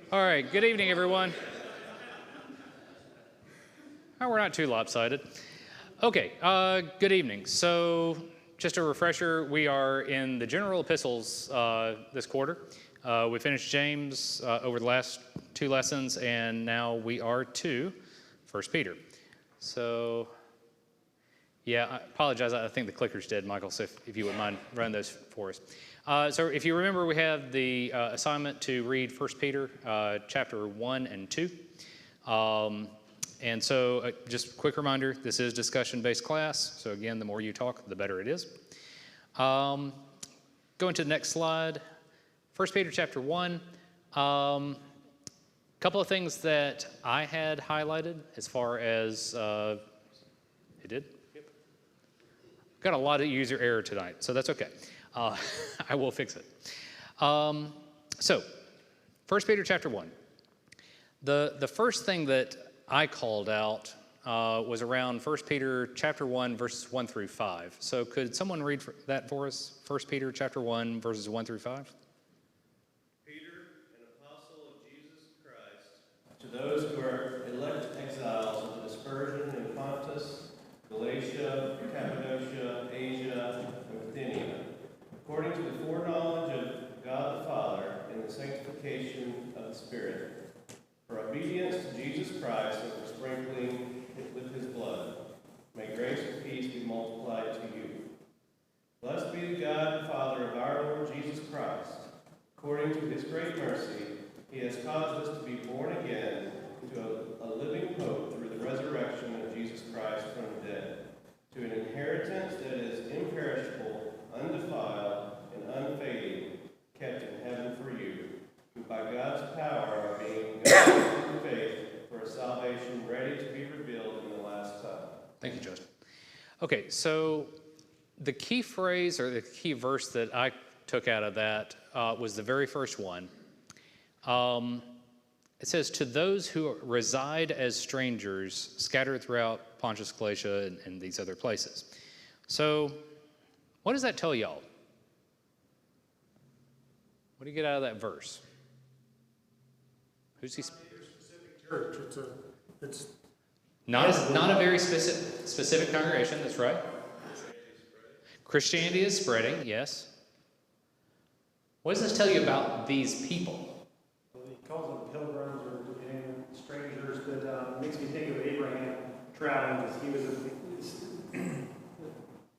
All right, good evening, everyone. Oh, we're not too lopsided. Okay, good evening. So, just a refresher, we are in the general epistles this quarter. We finished James over the last two lessons, and now we are to 1 Peter. So, yeah, I apologize. I think the clicker's dead, Michael, so if you wouldn't mind running those for us. So if you remember, we have the assignment to read 1 Peter chapter 1 and 2. And so just a quick reminder, this is discussion-based class. So again, the more you talk, the better it is. Going to the next slide, 1 Peter chapter 1. Couple of things that I had highlighted as far as, it did? Yep. Got a lot of user error tonight, so that's okay. I will fix it. So, 1 Peter chapter 1. The first thing that I called out was around 1 Peter chapter 1, verses 1 through 5. So could someone read that for us? 1 Peter chapter 1, verses 1 through 5. Peter, an apostle of Jesus Christ, to those who are elect exiles into dispersion in Pontus, Galatia, Cappadocia, Asia, and Bithynia, according to the foreknowledge of God the Father and the sanctification of the Spirit, for obedience to Jesus Christ and for sprinkling with his blood. May grace and peace be multiplied to you. Blessed be the God and Father of our Lord Jesus Christ. According to his great mercy, he has caused us to be born again into a living hope through the resurrection of Jesus Christ from the dead, to an inheritance that is imperishable, undefiled, and unfading, kept in heaven for you, who by God's power are being guided through faith for a salvation ready to be revealed in the last time. Thank you, Justin. Okay, so the key phrase or the key verse that I took out of that was the very first one. It says, to those who reside as strangers scattered throughout Pontus, Galatia, and these other places. So, what does that tell y'all? What do you get out of that verse? Who's he? Not a specific church. It's not a very specific congregation. That's right. Christianity is spreading. Yes. What does this tell you about these people? He calls them pilgrims or strangers. That makes me think of Abraham traveling because he was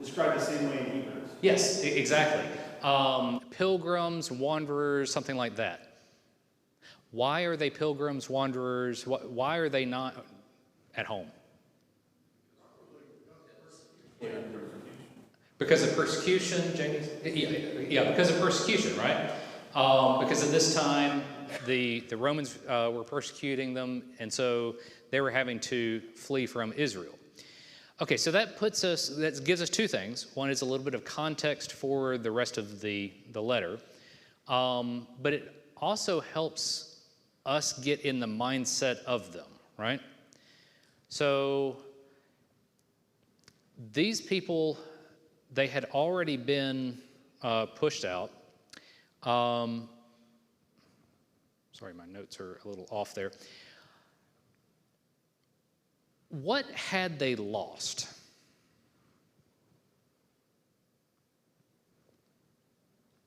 described the same way in Hebrews. Yes, exactly. Pilgrims, wanderers, something like that. Why are they pilgrims, wanderers? Why are they not at home? Because of persecution, Jamie? Yeah, because of persecution, right? Because at this time, the Romans were persecuting them, and so they were having to flee from Israel. Okay, so that gives us two things. One is a little bit of context for the rest of the letter, but it also helps us get in the mindset of them, right? So these people, they had already been pushed out. Sorry, my notes are a little off there. What had they lost?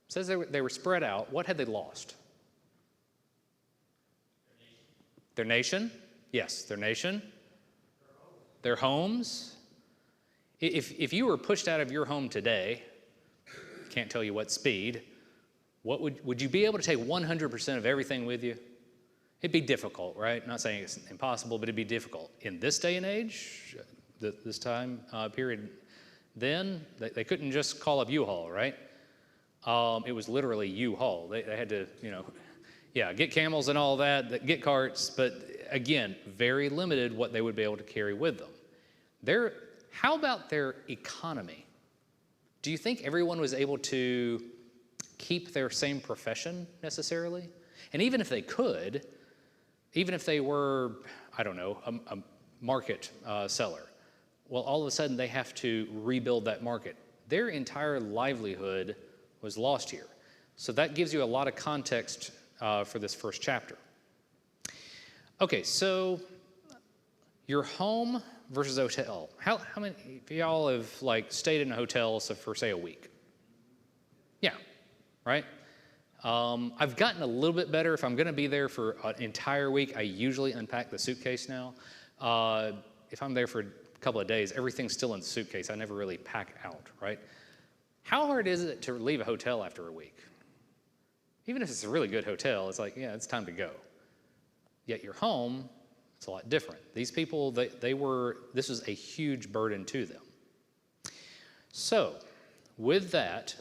It says they were spread out. What had they lost? Their nation? Yes, their nation. Their homes. If you were pushed out of your home today, can't tell you what speed, what would you be able to take 100% of everything with you? It'd be difficult, right? Not saying it's impossible, but it'd be difficult. In this day and age, this time period, then they couldn't just call up U-Haul, right? It was literally U-Haul. They had to, get camels and all that, get carts, but again, very limited what they would be able to carry with them. How about their economy? Do you think everyone was able to keep their same profession necessarily? And even if they could, even if they were, I don't know, a market seller, well, all of a sudden they have to rebuild that market. Their entire livelihood was lost here. So that gives you a lot of context for this first chapter. Okay, so your home versus hotel. How many of y'all have like stayed in a hotel for say a week? Yeah, right? I've gotten a little bit better. If I'm going to be there for an entire week, I usually unpack the suitcase now. If I'm there for a couple of days, everything's still in the suitcase. I never really pack out, right? How hard is it to leave a hotel after a week? Even if it's a really good hotel, it's like, yeah, it's time to go. Yet your home, it's a lot different. These people, this was a huge burden to them. So, with that,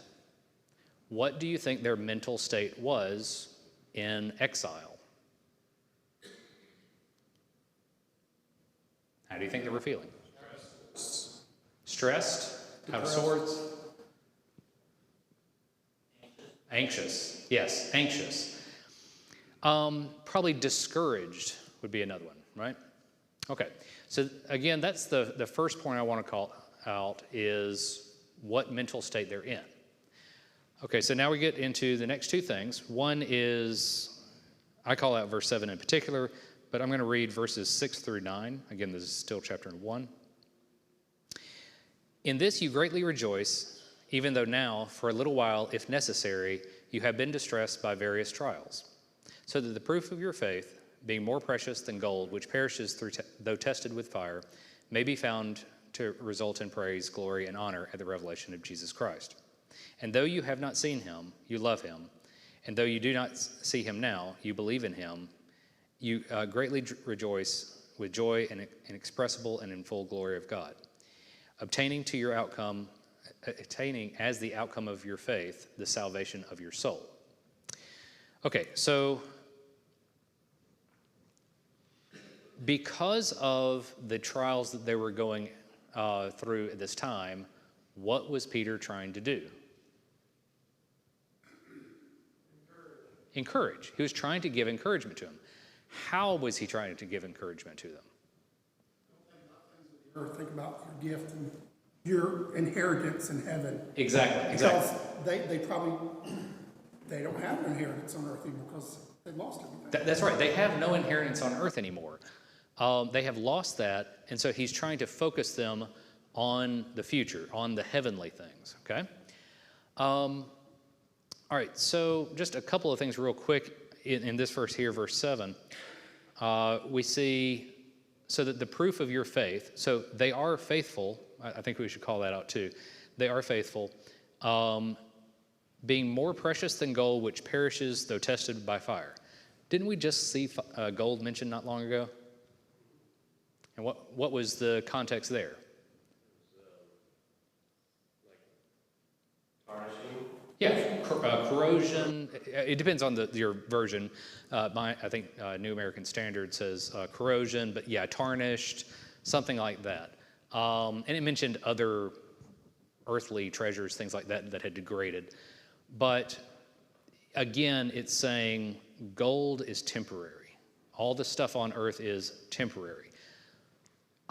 what do you think their mental state was in exile? How do you think they were feeling? Stressed? Out of sorts? Anxious. Yes, anxious. Probably discouraged would be another one, right? Okay, so again, that's the first point I want to call out is what mental state they're in. Okay, so now we get into the next two things. One is, I call out verse 7 in particular, but I'm going to read verses 6 through 9. Again, this is still chapter 1. In this you greatly rejoice, even though now, for a little while, if necessary, you have been distressed by various trials, so that the proof of your faith, being more precious than gold, which perishes though tested with fire, may be found to result in praise, glory, and honor at the revelation of Jesus Christ. And though you have not seen him, you love him. And though you do not see him now, you believe in him. You greatly rejoice with joy inexpressible and in full glory of God, obtaining as the outcome of your faith, the salvation of your soul. Okay, so because of the trials that they were going through at this time, what was Peter trying to do? Encourage. He was trying to give encouragement to them. How was he trying to give encouragement to them? Or think about your gift and your inheritance in heaven. Exactly. Because they probably don't have an inheritance on earth anymore because they lost everything. That's right. They have no inheritance on earth anymore. They have lost that, and so he's trying to focus them on the future, on the heavenly things, okay? All right, so just a couple of things real quick in this verse here, verse 7. We see, so that the proof of your faith, so they are faithful. I think we should call that out too. They are faithful. Being more precious than gold, which perishes though tested by fire. Didn't we just see gold mentioned not long ago? And what was the context there? Yeah, corrosion. It depends on your version. I think New American Standard says corrosion, but yeah, tarnished, something like that. And it mentioned other earthly treasures, things like that, that had degraded. But again, it's saying gold is temporary. All the stuff on earth is temporary.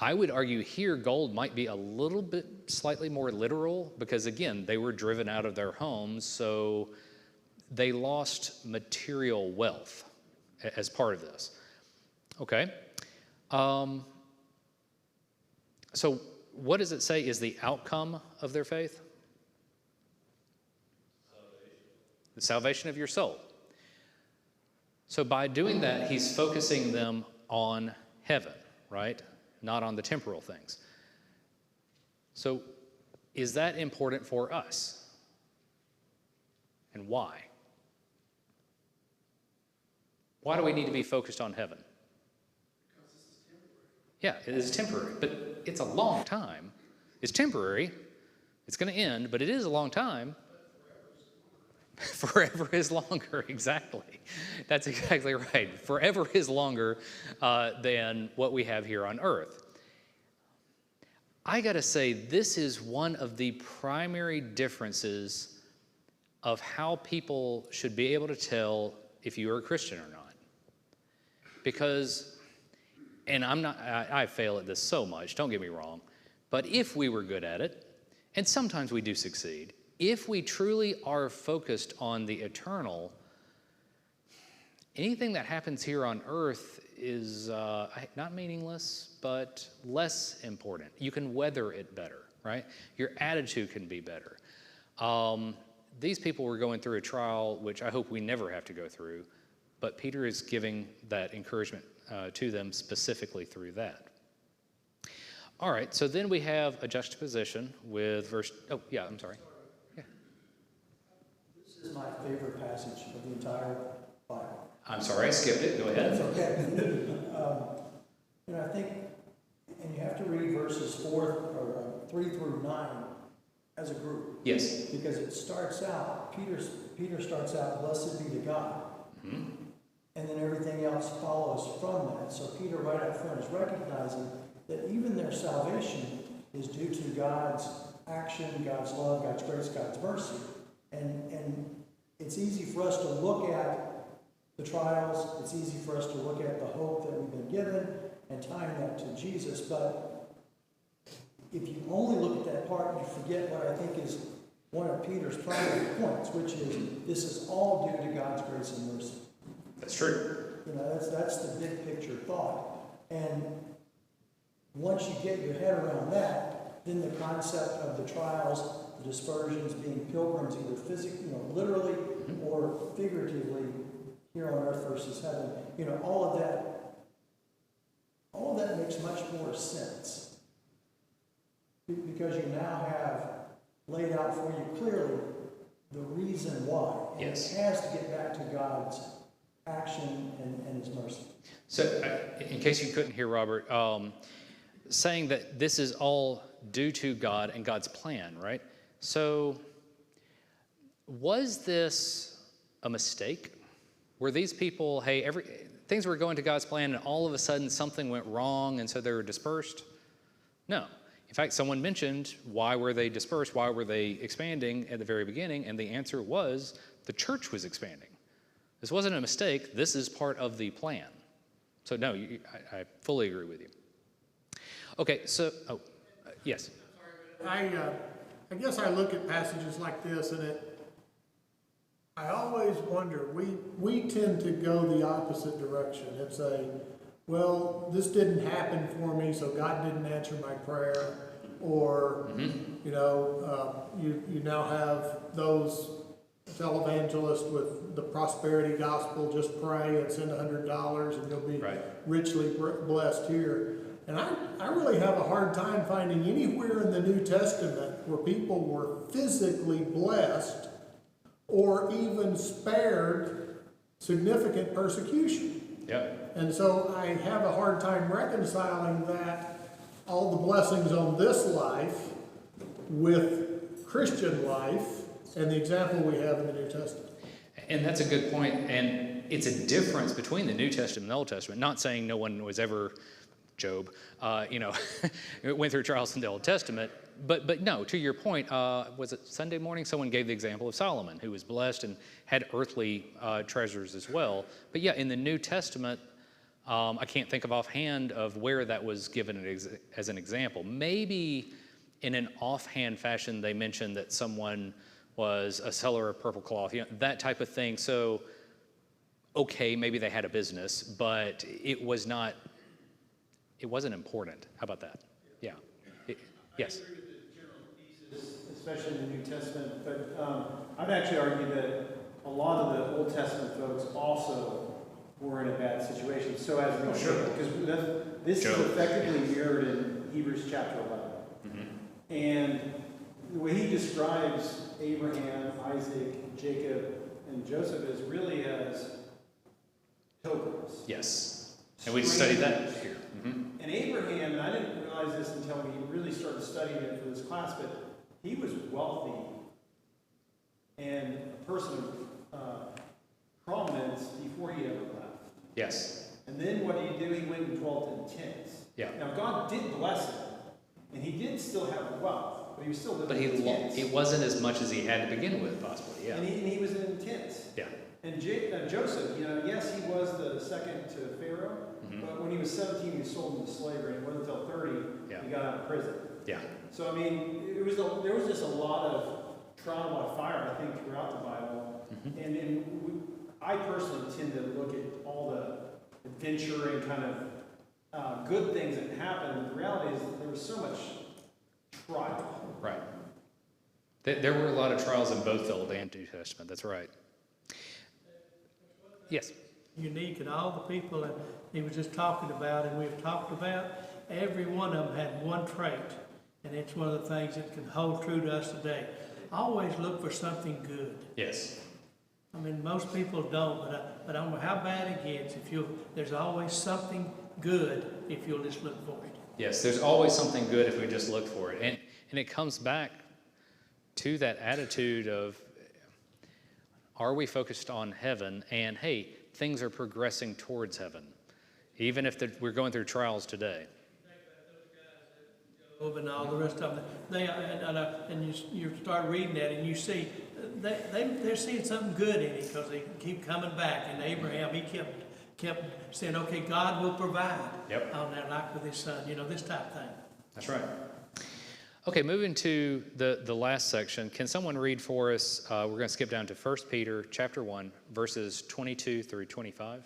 I would argue here gold might be a little bit slightly more literal because, again, they were driven out of their homes, so they lost material wealth as part of this. Okay. So what does it say is the outcome of their faith? The salvation of your soul. So by doing that, he's focusing them on heaven, right? Not on the temporal things. So is that important for us? And why? Why do we need to be focused on heaven? Because this is temporary. Yeah, it is temporary, but it's a long time. It's temporary. It's going to end, but it is a long time. Forever is longer, exactly. That's exactly right. Forever is longer than what we have here on earth. I got to say, this is one of the primary differences of how people should be able to tell if you are a Christian or not. Because, and I fail at this so much, don't get me wrong, but if we were good at it, and sometimes we do succeed, if we truly are focused on the eternal, anything that happens here on earth is not meaningless, but less important. You can weather it better, right? Your attitude can be better. These people were going through a trial, which I hope we never have to go through, but Peter is giving that encouragement to them specifically through that. All right, so then we have a juxtaposition with verse, oh, yeah, I'm sorry. Yeah. This is my favorite passage of the entire Bible. I'm sorry, I skipped it. Go ahead. That's okay. I think, and you have to read verses 3 through 9 as a group. Yes. Because it starts out, Peter starts out, blessed be to God. Mm-hmm. And then everything else follows from that. So Peter right up front is recognizing that even their salvation is due to God's action, God's love, God's grace, God's mercy. And it's easy for us to look at the trials, it's easy for us to look at the hope that we've been given and tying that to Jesus, but if you only look at that part, you forget what I think is one of Peter's primary points, which is this is all due to God's grace and mercy. That's true. That's the big picture thought. And once you get your head around that, then the concept of the trials, the dispersions, being pilgrims, either physically, literally or figuratively, here on earth versus heaven, all of that makes much more sense. Because you now have laid out for you clearly the reason why. And Yes. it has to get back to God's action and his mercy. So, in case you couldn't hear Robert, saying that this is all due to God and God's plan, right? So, was this a mistake? Were these people, hey, things were going to God's plan and all of a sudden something went wrong and so they were dispersed? No. In fact, someone mentioned why were they dispersed, why were they expanding at the very beginning, and the answer was the church was expanding. This wasn't a mistake, this is part of the plan. So no, I fully agree with you. Okay, so, yes. I guess I look at passages like this and I always wonder, we tend to go the opposite direction and say, well, this didn't happen for me, so God didn't answer my prayer, or, you now have those televangelists with the prosperity gospel, just pray and send $100 and you'll be richly blessed here. And I really have a hard time finding anywhere in the New Testament where people were physically blessed or even spared significant persecution. Yep. And so I have a hard time reconciling that, all the blessings on this life with Christian life and the example we have in the New Testament. And that's a good point, and it's a difference between the New Testament and the Old Testament. Not saying no one was ever Job, went through trials in the Old Testament, but no, to your point, was it Sunday morning? Someone gave the example of Solomon, who was blessed and had earthly treasures as well. But yeah, in the New Testament, I can't think of offhand of where that was given as an example. Maybe in an offhand fashion, they mentioned that someone was a seller of purple cloth, that type of thing. So, okay, maybe they had a business, but it wasn't important. How about that? Yeah. Yes. I agree with the general thesis, especially in the New Testament, but I'd actually argue that a lot of the Old Testament folks also were in a bad situation. So as we because this is effectively mirrored in Hebrews chapter 11. Mm-hmm. And the way he describes Abraham, Isaac, Jacob, and Joseph is really as pilgrims. Yes. And we studied that here. Mm-hmm. And Abraham, and I didn't realize this until we really started studying it for this class, but he was wealthy and a person of prominence before he ever left. Yes. And then what did he do? He went and dwelt in tents. Yeah. Now God did bless him, and he did still have wealth, but he was still living in tents. It wasn't as much as he had to begin with, possibly. Yeah. And he was in tents. Yeah. And Joseph, yes, he was the second to Pharaoh, but when he was 17, he was sold into slavery, and it wasn't until 30 he got out of prison. Yeah. So, I mean, there was just a lot of trial by fire, I think, throughout the Bible. Mm-hmm. And I personally tend to look at all the adventure and kind of good things that happen. The reality is that there was so much trial. Right. There were a lot of trials in both the Old and New Testament. That's right. Yes. Unique, and all the people that he was just talking about and we've talked about, every one of them had one trait, and it's one of the things that can hold true to us today. Always look for something good. Yes. I mean, most people don't, but I don't know how bad it gets. There's always something good if you'll just look for it. Yes, there's always something good if we just look for it. And it comes back to that attitude of, are we focused on heaven? And hey, things are progressing towards heaven, even if we're going through trials today. Job and all the rest of them, and you start reading that and you see they're seeing something good in it because they keep coming back. And Abraham, he kept saying, okay, God will provide. Yep. On that, like with his son, this type of thing. That's right. Okay, moving to the last section. Can someone read for us? We're going to skip down to 1 Peter chapter 1, verses 22 through 25.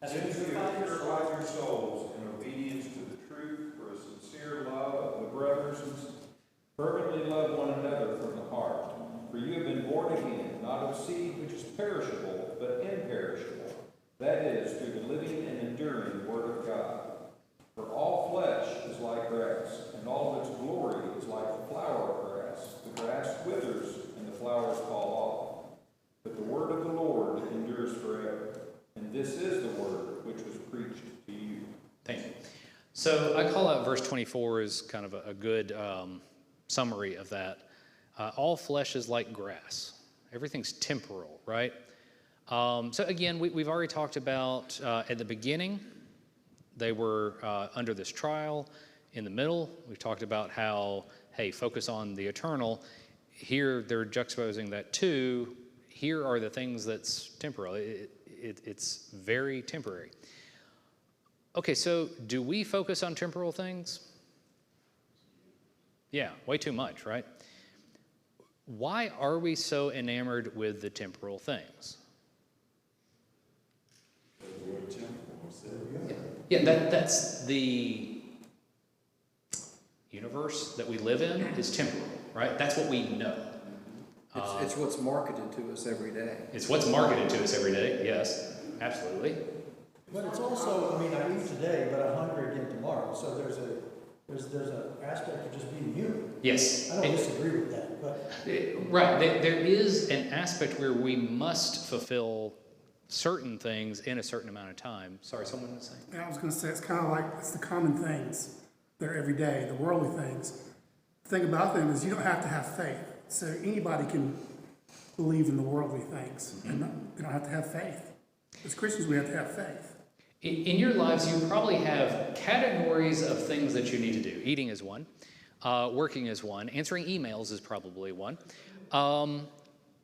Since you have purified your souls in obedience to the truth for a sincere love of the brothers, fervently love one another from the heart. For you have been born again, not of seed which is perishable, but imperishable. That is, through the living and enduring Word of God. For all flesh is like grass, and all of its glory is like the flower of grass. The grass withers, and the flowers fall off. But the word of the Lord endures forever. And this is the word which was preached to you. Thank you. So I call out verse 24 as kind of a good summary of that. All flesh is like grass. Everything's temporal, right? So again, we've already talked about at the beginning, they were under this trial. In the middle, we've talked about how, hey, focus on the eternal. Here, they're juxtaposing that too. Here are the things that's temporal. It's very temporary. Okay, so do we focus on temporal things? Yeah, way too much, right? Why are we so enamored with the temporal things? Yeah, that's the universe that we live in is temporal, right? That's what we know. It's what's marketed to us every day. It's what's marketed to us every day, yes, absolutely. But it's also, I eat today, but I'm hungry again tomorrow. So there's an aspect of just being human. Yes. I don't disagree with that, but right, there is an aspect where we must fulfill certain things in a certain amount of time. Sorry, someone was saying? Yeah, I was going to say, it's kind of like, it's the common things that are every day, the worldly things. The thing about them is you don't have to have faith. So anybody can believe in the worldly things, and they don't have to have faith. As Christians, we have to have faith. In your lives, you probably have categories of things that you need to do. Eating is one. Working is one. Answering emails is probably one.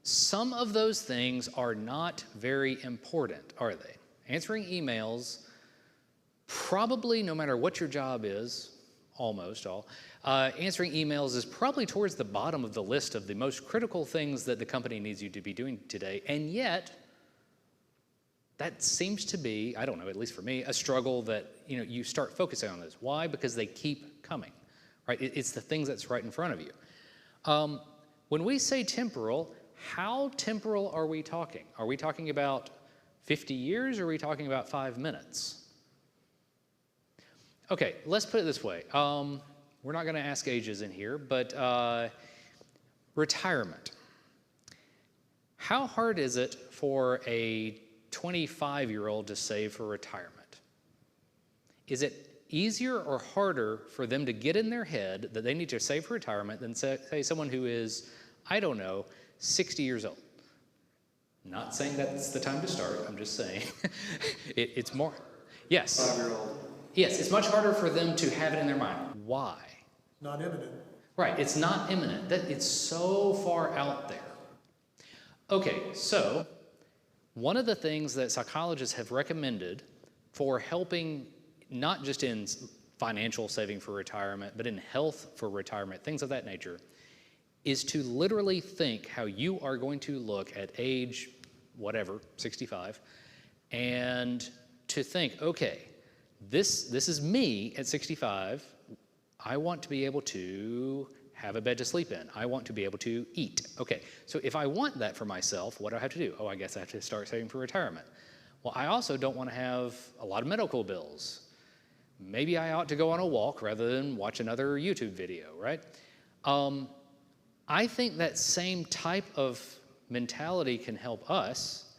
Some of those things are not very important, are they? Answering emails, probably no matter what your job is, almost all, answering emails is probably towards the bottom of the list of the most critical things that the company needs you to be doing today. And yet, that seems to be, I don't know, at least for me, a struggle that you start focusing on those. Why? Because they keep coming, right? It's the things that's right in front of you. When we say temporal, how temporal are we talking? Are we talking about 50 years or are we talking about 5 minutes? Okay, let's put it this way. We're not going to ask ages in here, but retirement. How hard is it for a 25-year-old to save for retirement? Is it easier or harder for them to get in their head that they need to save for retirement than say someone who is, I don't know, 60 years old? Not saying that's the time to start. I'm just saying it's more. Yes. 5-year-old. Yes, it's much harder for them to have it in their mind. Why? Not imminent. Right, it's not imminent. It's so far out there. Okay, so one of the things that psychologists have recommended for helping not just in financial saving for retirement, but in health for retirement, things of that nature, is to literally think how you are going to look at age, whatever, 65, and to think, okay, this is me at 65. I want to be able to have a bed to sleep in. I want to be able to eat. Okay, so if I want that for myself, what do I have to do? Oh, I guess I have to start saving for retirement. Well, I also don't want to have a lot of medical bills. Maybe I ought to go on a walk rather than watch another YouTube video, right? I think that same type of mentality can help us.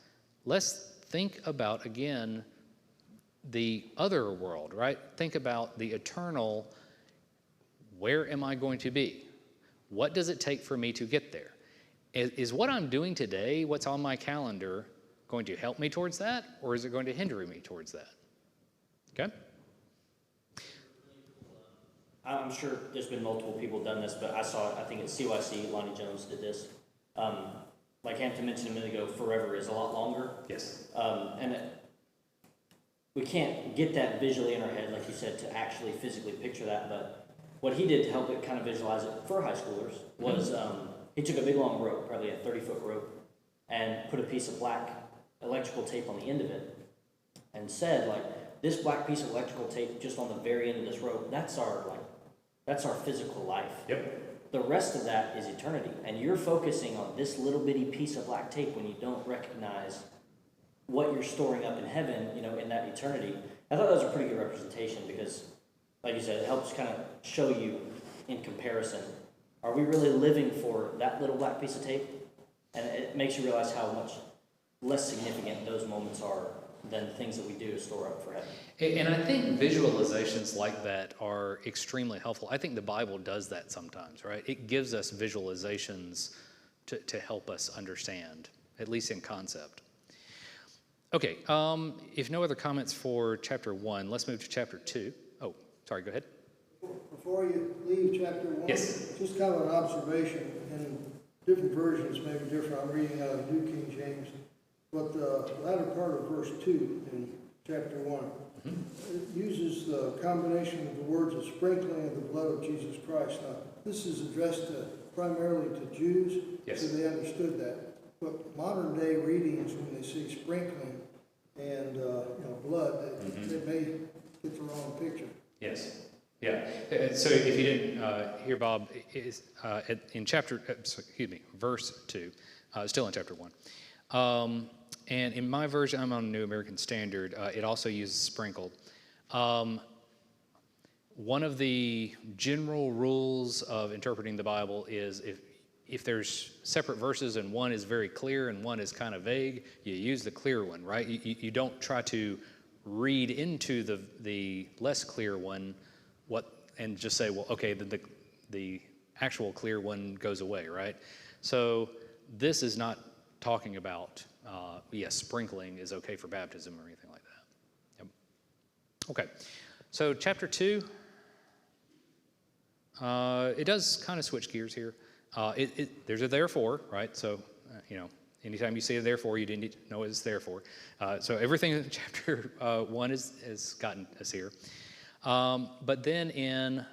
Let's think about, again, the other world, right? Think about the eternal. Where am I going to be? What does it take for me to get there? Is what I'm doing today, what's on my calendar, going to help me towards that, or is it going to hinder me towards that? Okay? I'm sure there's been multiple people done this, but I saw it, I think at CYC, Lonnie Jones did this. Like Hampton mentioned a minute ago, forever is a lot longer. Yes. We can't get that visually in our head, like you said, to actually physically picture that, but what he did to help it kind of visualize it for high schoolers was he took a big long rope, probably a 30-foot rope, and put a piece of black electrical tape on the end of it and said, like, this black piece of electrical tape just on the very end of this rope, that's our physical life. Yep. The rest of that is eternity. And you're focusing on this little bitty piece of black tape when you don't recognize what you're storing up in heaven, in that eternity. I thought that was a pretty good representation because, like you said, it helps kind of show you in comparison. Are we really living for that little black piece of tape? And it makes you realize how much less significant those moments are than the things that we do to store up for heaven. And I think visualizations like that are extremely helpful. I think the Bible does that sometimes, right? It gives us visualizations to help us understand, at least in concept. Okay, if no other comments for chapter 1, let's move to chapter 2. Oh, sorry, go ahead. Before you leave chapter 1, Yes. just kind of an observation, and different versions may be different. I'm reading out of New King James. But the latter part of verse 2 in chapter 1, it uses the combination of the words of sprinkling of the blood of Jesus Christ. Now, this is addressed primarily to Jews, Yes. so they understood that. But modern day readings, when they see sprinkling and blood, they may get the wrong picture. Yes. Yeah. So if you didn't hear Bob, is in verse 2, still in chapter 1. And in my version, I'm on New American Standard, it also uses sprinkled. One of the general rules of interpreting the Bible is if there's separate verses and one is very clear and one is kind of vague, you use the clear one, right? You don't try to read into the less clear one and just say, well, okay, the actual clear one goes away, right? So this is not talking about, sprinkling is okay for baptism or anything like that. Yep. Okay, so chapter 2, it does kind of switch gears here. There's a therefore, right? So, anytime you see a therefore, you didn't know what it's there for. So everything in chapter 1 has gotten us here. But then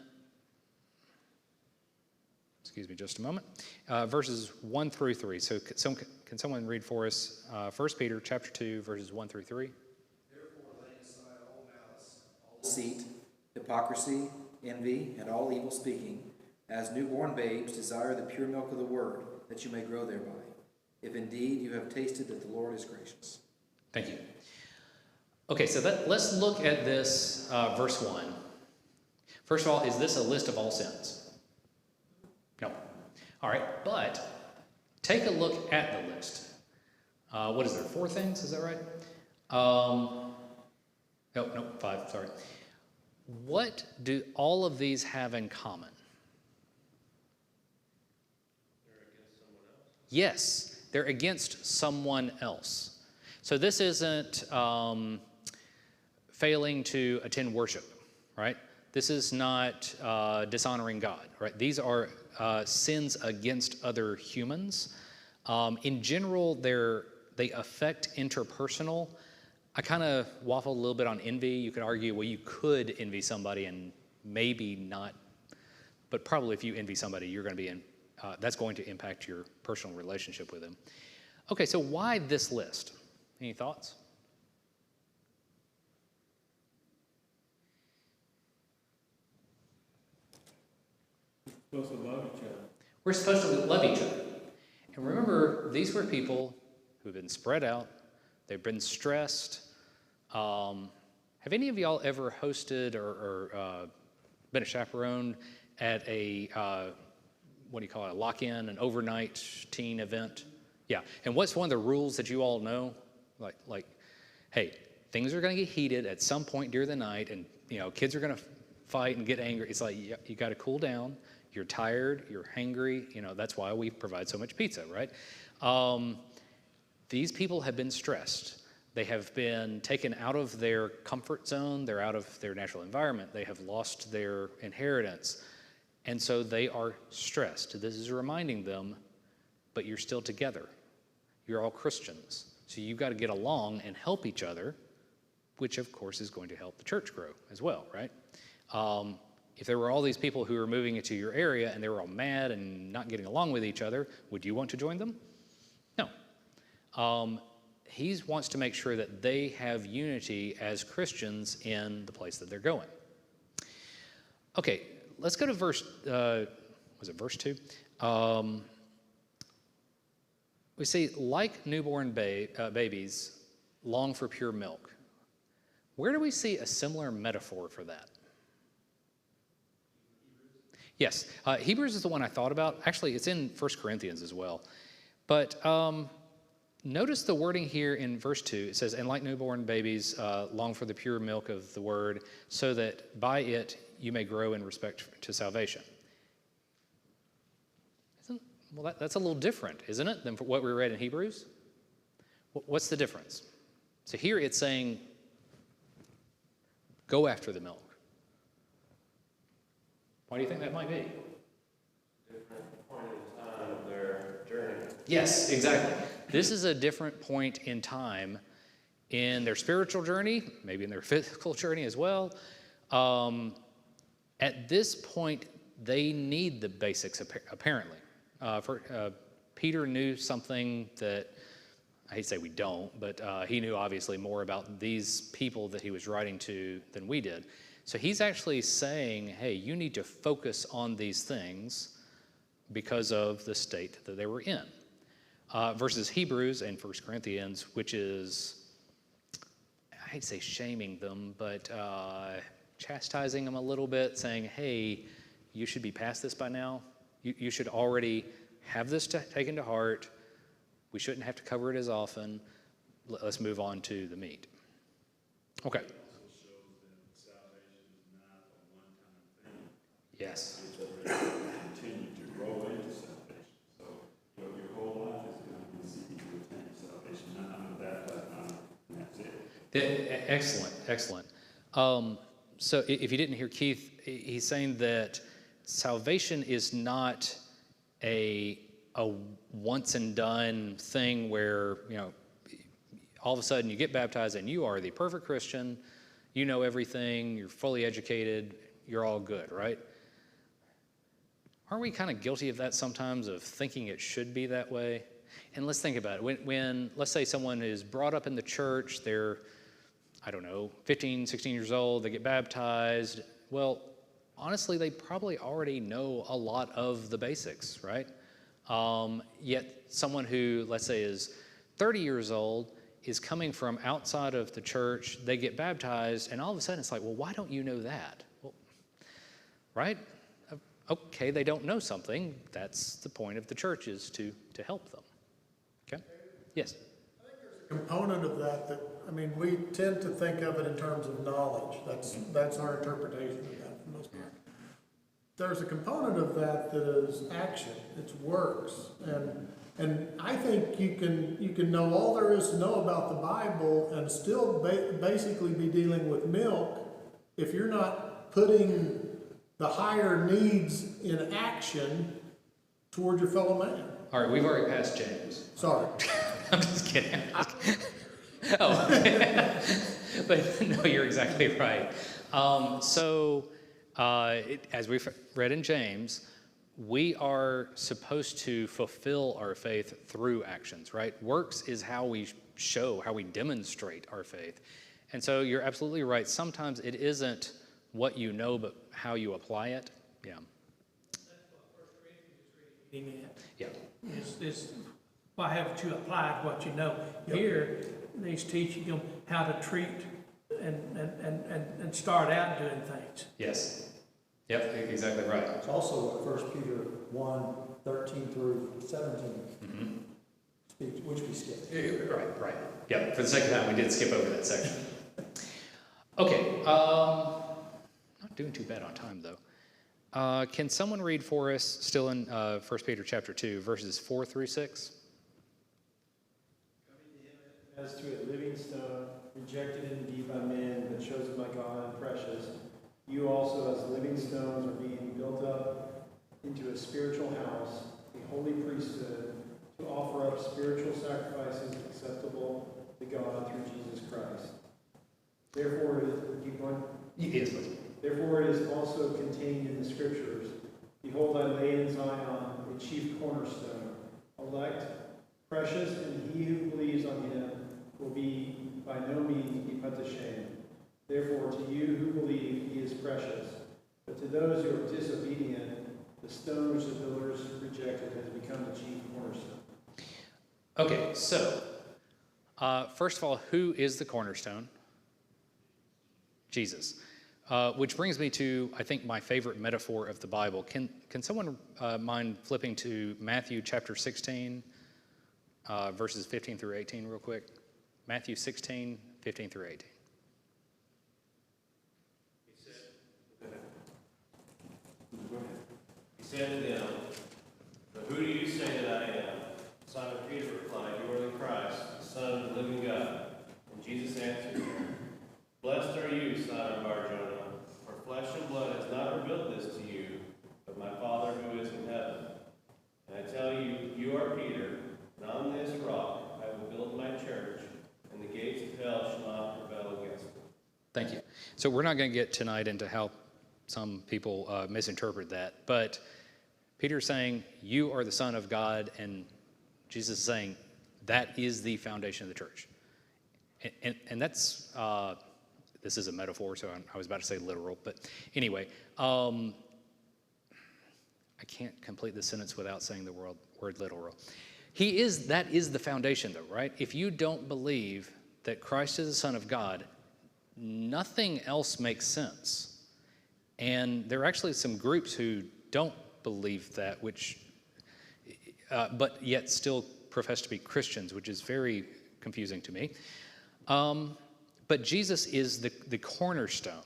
excuse me just a moment, verses 1 through 3. So can someone read for us 1 Peter chapter 2, verses 1 through 3? Therefore, laying aside all malice, all deceit, hypocrisy, envy, and all evil speaking, as newborn babes desire the pure milk of the word, that you may grow thereby, if indeed you have tasted that the Lord is gracious. Thank you. Okay, so let's look at this verse 1. First of all, is this a list of all sins? No. All right, but take a look at the list. What is there, 4 things, is that right? No, 5, sorry. What do all of these have in common? Yes, they're against someone else. So this isn't failing to attend worship, right? This is not dishonoring God, right? These are sins against other humans. In general, they affect interpersonal. I kind of waffled a little bit on envy. You could argue, well, you could envy somebody and maybe not, but probably if you envy somebody, you're going to be that's going to impact your personal relationship with him. Okay, so why this list? Any thoughts? Supposed to love each other. We're supposed to love each other. And remember, these were people who've been spread out. They've been stressed. Have any of y'all ever hosted or been a chaperone at a, what do you call it, a lock-in, an overnight teen event? Yeah, and what's one of the rules that you all know? Like, hey, things are going to get heated at some point during the night, and kids are going to fight and get angry. It's like you got to cool down. You're tired. You're hangry. That's why we provide so much pizza, right? These people have been stressed. They have been taken out of their comfort zone. They're out of their natural environment. They have lost their inheritance. And so they are stressed. This is reminding them, but you're still together. You're all Christians. So you've got to get along and help each other, which of course is going to help the church grow as well, right? If there were all these people who were moving into your area and they were all mad and not getting along with each other, would you want to join them? No. He wants to make sure that they have unity as Christians in the place that they're going. Okay, let's go to verse 2? We see, like newborn babies long for pure milk. Where do we see a similar metaphor for that? Yes, Hebrews is the one I thought about. Actually, it's in 1 Corinthians as well. But notice the wording here in verse 2. It says, and like newborn babies long for the pure milk of the word, so that by it you may grow in respect to salvation. Well, that's a little different, isn't it, than what we read in Hebrews? What's the difference? So here it's saying, go after the milk. Why do you think that might be? Different point in time of their journey. Yes, exactly. This is a different point in time in their spiritual journey, maybe in their physical journey as well. At this point, they need the basics, apparently. Peter knew something that, I hate to say we don't, but he knew obviously more about these people that he was writing to than we did. So he's actually saying, hey, you need to focus on these things because of the state that they were in. Versus Hebrews and 1 Corinthians, which is, I hate to say shaming them, but chastising them a little bit, saying, hey, you should be past this by now. You should already have this taken to heart. We shouldn't have to cover it as often. Let's move on to the meat. Okay. Yes. Continue to grow into salvation. So your whole life is going to be seeking to attain salvation. Not that, and that's it. Excellent. So if you didn't hear Keith, he's saying that salvation is not a once and done thing where, all of a sudden you get baptized and you are the perfect Christian, you know everything, you're fully educated, you're all good, right? Aren't we kind of guilty of that sometimes, of thinking it should be that way? And let's think about it. When let's say someone is brought up in the church, they're, 15, 16 years old, they get baptized. Well, honestly, they probably already know a lot of the basics, right? Yet someone who, let's say, is 30 years old is coming from outside of the church, they get baptized, and all of a sudden it's like, well, why don't you know that? Well, right? Okay, they don't know something. That's the point of the church, is to help them. Okay? Yes? I think there's a component of that, we tend to think of it in terms of knowledge. That's our interpretation of that for the most part. There's a component of that is action. It's works. And I think you can know all there is to know about the Bible and still basically be dealing with milk if you're not putting the higher needs in action toward your fellow man. All right, we've already passed James. Sorry. I'm just kidding. But no, you're exactly right. As we've read in James, we are supposed to fulfill our faith through actions, right? Works is how we show, how we demonstrate our faith. And so you're absolutely right. Sometimes it isn't what you know, but how you apply it. Yeah. Yeah. Is why haven't you applied what you know? Here, he's teaching them how to treat and start out doing things. Yes. Yep, exactly right. It's also what 1 Peter 1, 13 through 17 speaks, which we skipped. Right. Yeah, for the second time, we did skip over that section. Okay, not doing too bad on time, though. Can someone read for us, still in 1 Peter chapter 2, verses 4 through 6? As to a living stone, rejected indeed by men, but chosen by God and precious, you also as living stones are being built up into a spiritual house, a holy priesthood, to offer up spiritual sacrifices acceptable to God through Jesus Christ. Therefore, keep going. Yes. Therefore it is also contained in the Scriptures, behold, I lay in Zion a chief cornerstone, elect, precious, and he who believes on him will be by no means be put to shame. Therefore, to you who believe, he is precious. But to those who are disobedient, the stone which the builders rejected has become the chief cornerstone. Okay, so, first of all, who is the cornerstone? Jesus. Which brings me to, I think, my favorite metaphor of the Bible. Can someone mind flipping to Matthew chapter 16, verses 15 through 18 real quick? Matthew 16, 15 through 18. He said to them, "But who do you say that I am?" Simon Peter replied, "You are the Christ, the Son of the living God." And Jesus answered him, "Blessed are you, Simon Bar-Jonah, for flesh and blood has not revealed this to you, but my Father who is in heaven. And I tell you, you are Peter, and on this rock I will build my church, and the gates of hell shall not prevail against it." Thank you. So we're not going to get tonight into how some people misinterpret that, but Peter's saying, you are the Son of God, and Jesus is saying, that is the foundation of the church. And that's, this is a metaphor, so I was about to say literal, but anyway, I can't complete the sentence without saying the word literal. That is the foundation though, right? If you don't believe that Christ is the Son of God, nothing else makes sense. And there are actually some groups who don't believe that, but yet still profess to be Christians, which is very confusing to me. But Jesus is the cornerstone.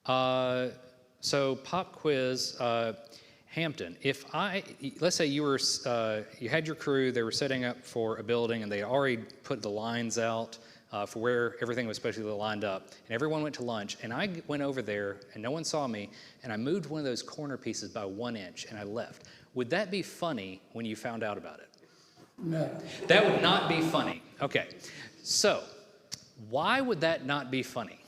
So pop quiz, Hampton. Let's say you had your crew, they were setting up for a building, and they already put the lines out for where everything was supposed to be lined up, and everyone went to lunch, and I went over there, and no one saw me, and I moved one of those corner pieces by 1 inch, and I left. Would that be funny when you found out about it? No. That would not be funny. Okay, so why would that not be funny?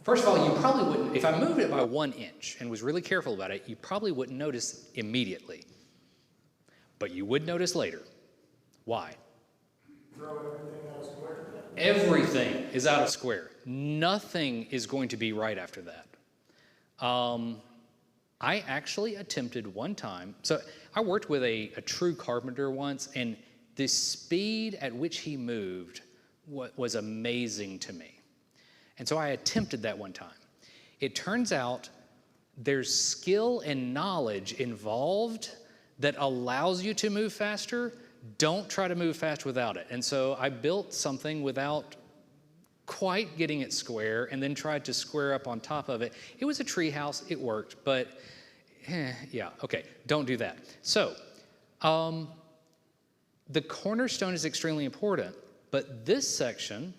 First of all, you probably wouldn't, if I moved it by 1 inch and was really careful about it, you probably wouldn't notice immediately. But you would notice later. Why? Throw everything out of square. Everything is out of square. Nothing is going to be right after that. I actually attempted one time, so I worked with a true carpenter once, and the speed at which he moved was amazing to me. And so I attempted that one time. It turns out there's skill and knowledge involved that allows you to move faster. Don't try to move fast without it. And so I built something without quite getting it square, and then tried to square up on top of it. It was a tree house. It worked, but yeah, okay, don't do that. So the cornerstone is extremely important, but this section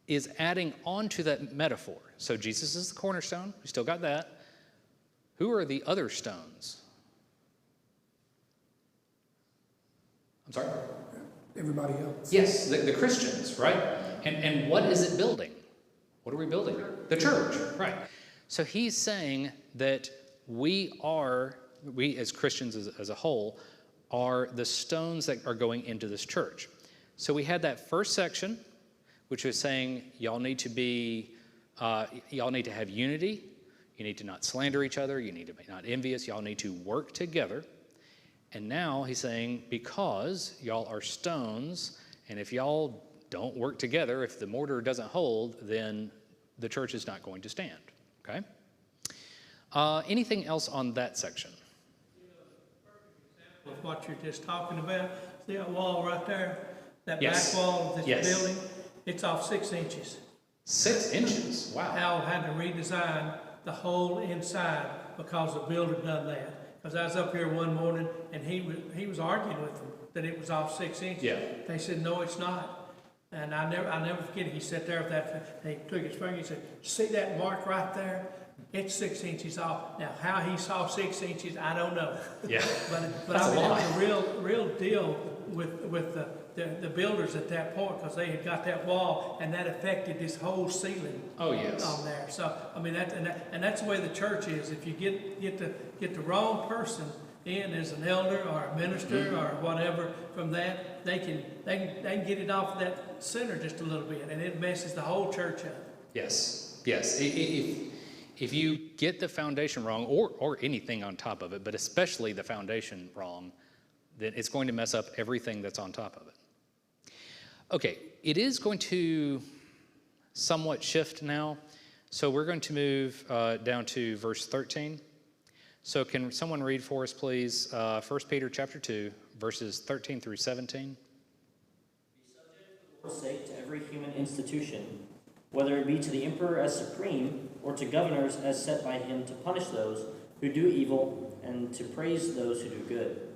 is adding on to that metaphor. So Jesus is the cornerstone. We still got that. Who are the other stones? I'm sorry? Everybody else. Yes, the Christians, right? And what is it building? What are we building? The church, right. So he's saying that we as Christians as a whole, are the stones that are going into this church. So we had that first section, which was saying y'all need to have unity. You need to not slander each other. You need to be not envious. Y'all need to work together. And now he's saying, because y'all are stones, and if y'all don't work together, if the mortar doesn't hold, then the church is not going to stand. Okay? Anything else on that section? With what you're just talking about, see that wall right there? That Yes. back wall of this Yes. building? It's off 6 inches. 6 inches? Wow. Hal had to redesign the whole inside because the builder done that. Because I was up here one morning and he was arguing with them that it was off 6 inches. Yeah. They said, no, it's not. And I never forget it. He sat there with that, he took his finger, he said, see that mark right there? It's 6 inches off. Now, how he saw 6 inches, I don't know. Yeah. But That's I mean, a it lot. was a real deal with the builders at that point, because they had got that wall, and that affected this whole ceiling. Oh, yes. On there. So, I mean, and that's the way the church is. If you get the wrong person in as an elder or a minister Mm-hmm. or whatever from that, they can get it off that center just a little bit, and it messes the whole church up. Yes. Yes. If you get the foundation wrong, or anything on top of it, but especially the foundation wrong, then it's going to mess up everything that's on top of it. Okay, it is going to somewhat shift now. So we're going to move down to verse 13. So can someone read for us, please, 1 Peter chapter 2, verses 13 through 17? Be subject for the Lord's sake to every human institution, whether it be to the emperor as supreme, or to governors as set by him to punish those who do evil and to praise those who do good.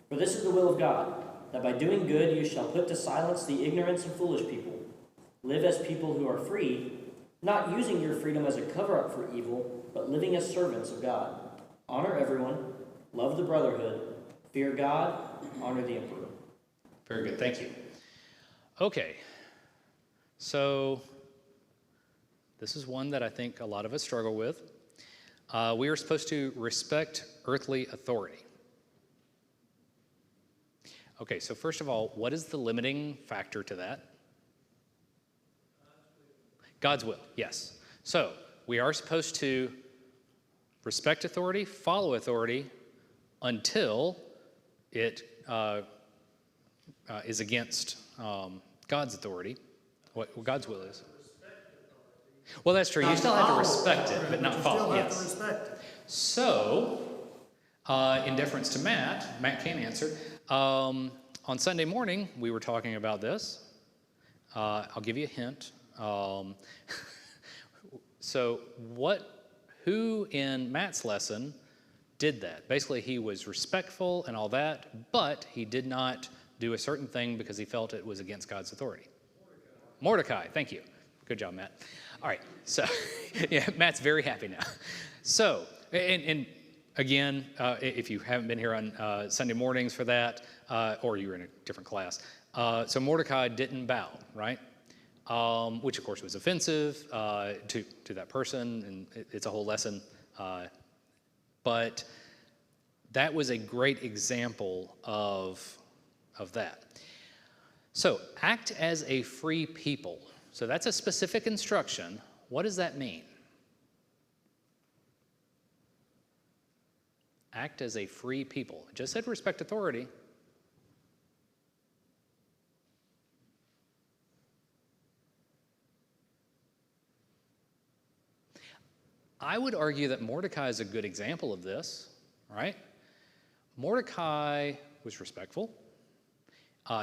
For this is the will of God, that by doing good you shall put to silence the ignorance of foolish people. Live as people who are free, not using your freedom as a cover-up for evil, but living as servants of God. Honor everyone, love the brotherhood, fear God, honor the emperor. Very good, thank you. Okay, so this is one that I think a lot of us struggle with. We are supposed to respect earthly authority. Okay, so first of all, what is the limiting factor to that? God's will, yes. So we are supposed to respect authority, follow authority, until it is against God's authority, what God's will is. Well, that's true. You still have to respect it, but not follow. You still have to respect it. So, in deference to Matt can answer. On Sunday morning, we were talking about this. I'll give you a hint. So, who in Matt's lesson did that? Basically, he was respectful and all that, but he did not do a certain thing because he felt it was against God's authority. Mordecai, thank you. Good job, Matt. All right, so yeah, Matt's very happy now. So, and again, if you haven't been here on Sunday mornings for that, or you were in a different class, so Mordecai didn't bow, right? Which of course was offensive to that person, and it's a whole lesson. But that was a great example of that. So, act as a free people. So that's a specific instruction. What does that mean? Act as a free people. It just said respect authority. I would argue that Mordecai is a good example of this, right? Mordecai was respectful.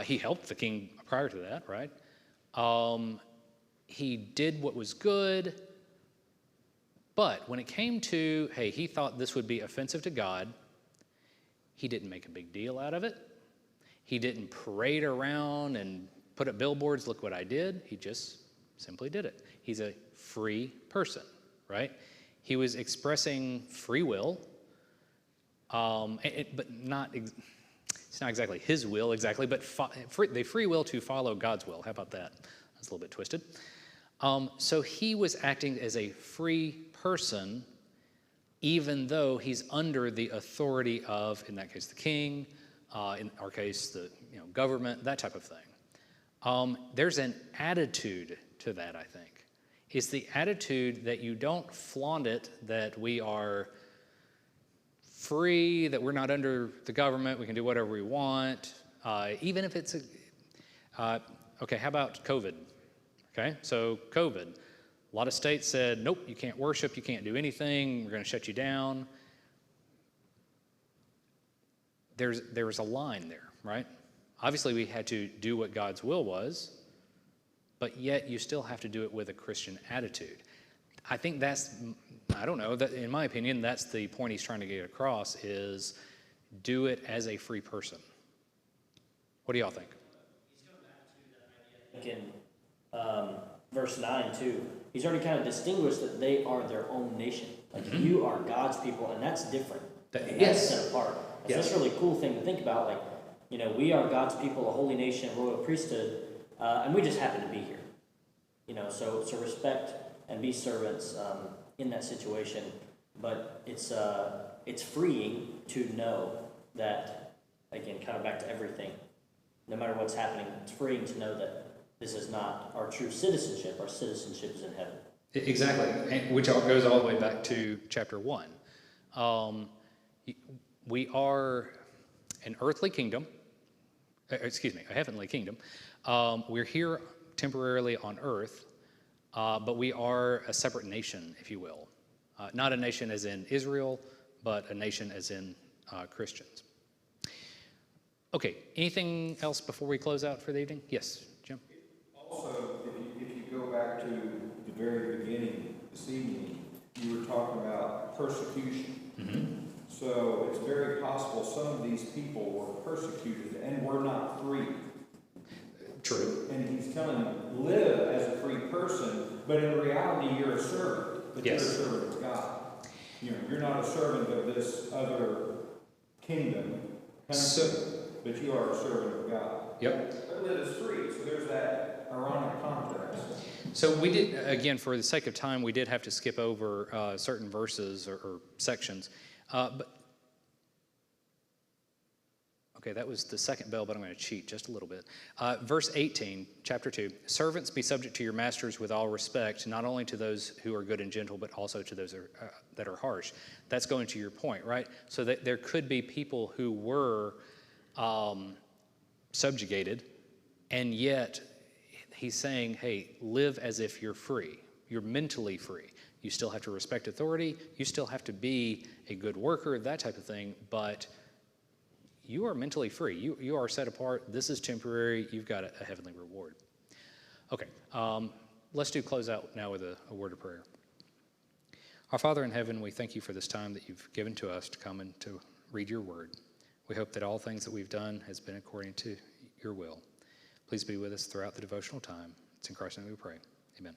He helped the king prior to that, right? He did what was good, but when it came to, hey, he thought this would be offensive to God, he didn't make a big deal out of it. He didn't parade around and put up billboards, look what I did. He just simply did it. He's a free person, right? He was expressing free will, but not, it's not exactly his will exactly, but the free will to follow God's will. How about that? That's a little bit twisted. So he was acting as a free person, even though he's under the authority of, in that case, the king, in our case, the government, that type of thing. There's an attitude to that, I think. It's the attitude that you don't flaunt it, that we are free, that we're not under the government, we can do whatever we want, even if it's okay, how about COVID? Okay, so COVID. A lot of states said, nope, you can't worship, you can't do anything, we're going to shut you down. There was a line there, right? Obviously, we had to do what God's will was, but yet you still have to do it with a Christian attitude. I think that's, I don't know, that in my opinion, that's the point he's trying to get across, is do it as a free person. What do y'all think? He's going back to that idea, I think in verse 9 too. He's already kind of distinguished that they are their own nation. Like you are God's people, and that's different. That's set apart. So that's a really cool thing to think about. Like, we are God's people, a holy nation, a royal priesthood, and we just happen to be here. So respect and be servants in that situation. But it's freeing to know that, again, kind of back to everything. No matter what's happening, it's freeing to know that this is not our true citizenship. Our citizenship is in heaven. Exactly, which goes all the way back to chapter 1. We are an earthly kingdom, a heavenly kingdom. We're here temporarily on earth, but we are a separate nation, if you will. Not a nation as in Israel, but a nation as in Christians. Okay, anything else before we close out for the evening? Yes, Jim? Also, if you go back to the very beginning this evening, you were talking about persecution. So it's very possible some of these people were persecuted and were not free. True. And he's telling them, live as a free person, but in reality you're a servant. But you're a servant of God. You're not a servant of this other kingdom, but you are a servant of God. Yep. But live as free. So there's that ironic contrast. So we did, again, for the sake of time, we did have to skip over certain verses or sections. Okay, that was the second bell, but I'm going to cheat just a little bit. Verse 18, chapter 2. Servants, be subject to your masters with all respect, not only to those who are good and gentle, but also to those that are harsh. That's going to your point, right? So that there could be people who were subjugated, and yet he's saying, hey, live as if you're free. You're mentally free. You still have to respect authority. You still have to be a good worker, that type of thing, but you are mentally free. You are set apart. This is temporary. You've got a heavenly reward. Okay, let's close out now with a word of prayer. Our Father in heaven, we thank you for this time that you've given to us to come and to read your word. We hope that all things that we've done has been according to your will. Please be with us throughout the devotional time. It's in Christ's name we pray. Amen.